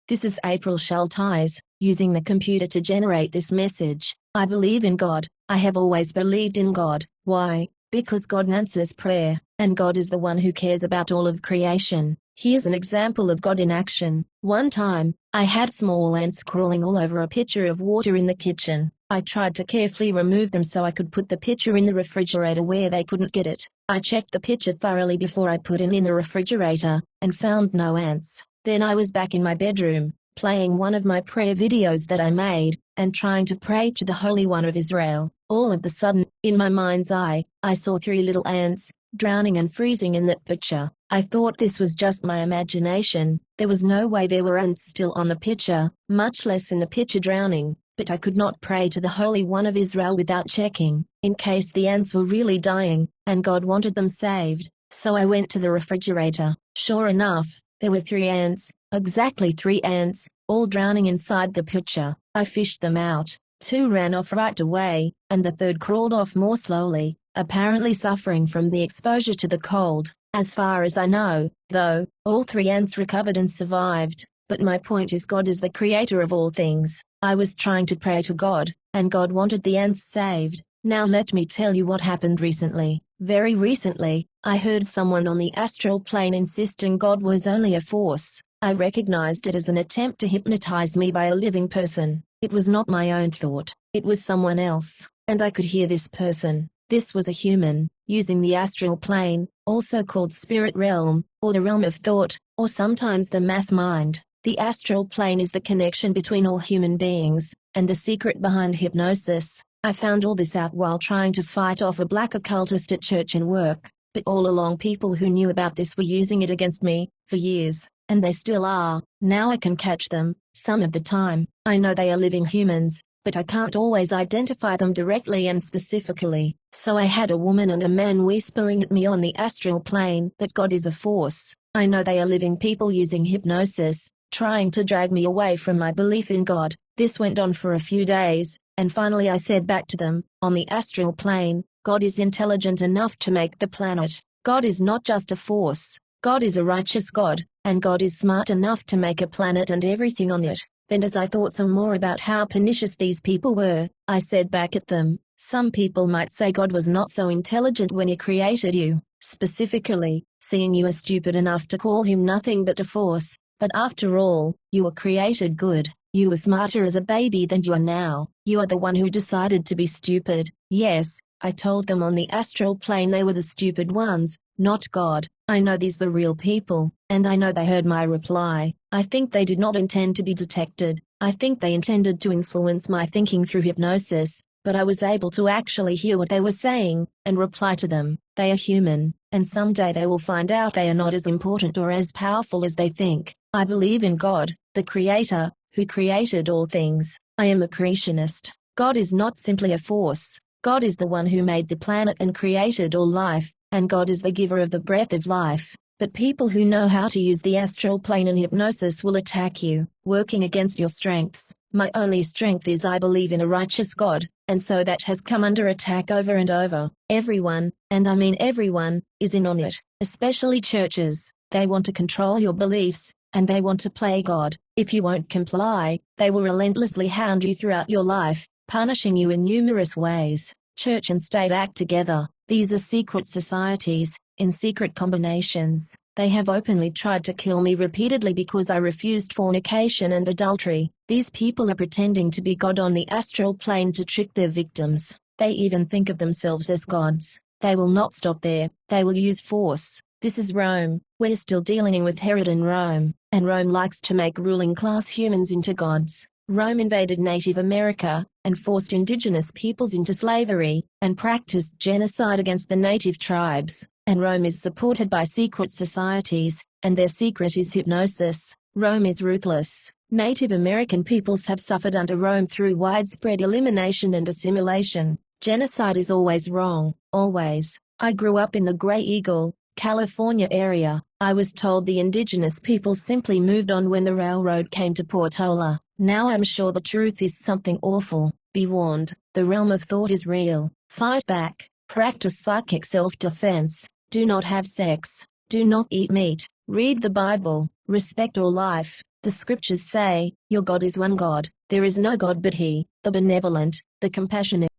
This is April Schulthies, using the computer to generate this message. I believe in God. I have always believed in God. Why? Because God answers prayer, and God is the one who cares about all of creation. Here's an example of God in action. One time, I had small ants crawling all over a pitcher of water in the kitchen. I tried to carefully remove them so I could put the pitcher in the refrigerator where they couldn't get it. I checked the pitcher thoroughly before I put it in the refrigerator, and found no ants. Then I was back in my bedroom, playing one of my prayer videos that I made, and trying to pray to the Holy One of Israel. All of a sudden, in my mind's eye, I saw 3 little ants, drowning and freezing in that pitcher. I thought this was just my imagination. There was no way there were ants still on the pitcher, much less in the pitcher drowning. But I could not pray to the Holy One of Israel without checking, in case the ants were really dying, and God wanted them saved. So I went to the refrigerator. Sure enough, there were 3 ants, exactly 3 ants, all drowning inside the pitcher. I fished them out. 2 ran off right away, and the 3rd crawled off more slowly, apparently suffering from the exposure to the cold. As far as I know, though, all 3 ants recovered and survived. But my point is, God is the creator of all things. I was trying to pray to God, and God wanted the ants saved. Now let me tell you what happened recently. Very recently, I heard someone on the astral plane insisting God was only a force. I recognized it as an attempt to hypnotize me by a living person. It was not my own thought. It was someone else, and I could hear this person. This was a human, using the astral plane, also called spirit realm, or the realm of thought, or sometimes the mass mind. The astral plane is the connection between all human beings, and the secret behind hypnosis. I found all this out while trying to fight off a black occultist at church and work, but all along people who knew about this were using it against me, for years, and they still are. Now I can catch them, some of the time. I know they are living humans, but I can't always identify them directly and specifically. So I had a woman and a man whispering at me on the astral plane that God is a force. I know they are living people using hypnosis, trying to drag me away from my belief in God. This went on for a few days, and finally I said back to them, on the astral plane, God is intelligent enough to make the planet. God is not just a force. God is a righteous God, and God is smart enough to make a planet and everything on it. Then as I thought some more about how pernicious these people were, I said back at them, some people might say God was not so intelligent when He created you, specifically, seeing you as stupid enough to call Him nothing but a force. But after all, you were created good. You were smarter as a baby than you are now. You are the one who decided to be stupid. Yes, I told them on the astral plane they were the stupid ones, not God. I know these were real people, and I know they heard my reply. I think they did not intend to be detected. I think they intended to influence my thinking through hypnosis, but I was able to actually hear what they were saying, and reply to them. They are human, and someday they will find out they are not as important or as powerful as they think. I believe in God, the Creator, who created all things. I am a creationist. God is not simply a force. God is the one who made the planet and created all life, and God is the giver of the breath of life. But people who know how to use the astral plane and hypnosis will attack you, working against your strengths. My only strength is I believe in a righteous God, and so that has come under attack over and over. Everyone, and I mean everyone, is in on it, especially churches. They want to control your beliefs, and they want to play God. If you won't comply, they will relentlessly hound you throughout your life, punishing you in numerous ways. Church and state act together. These are secret societies, in secret combinations. They have openly tried to kill me repeatedly because I refused fornication and adultery. These people are pretending to be God on the astral plane to trick their victims. They even think of themselves as gods. They will not stop there. They will use force. This is Rome. We're still dealing with Herod and Rome, and Rome likes to make ruling class humans into gods. Rome invaded Native America, and forced indigenous peoples into slavery, and practiced genocide against the native tribes. And Rome is supported by secret societies, and their secret is hypnosis. Rome is ruthless. Native American peoples have suffered under Rome through widespread elimination and assimilation. Genocide is always wrong, always. I grew up in the Graeagle, California area. I was told the indigenous peoples simply moved on when the railroad came to Portola. Now I'm sure the truth is something awful. Be warned, the realm of thought is real. Fight back. Practice psychic self-defense. Do not have sex. Do not eat meat. Read the Bible. Respect all life. The scriptures say, your God is one God, there is no God but He, the benevolent, the compassionate.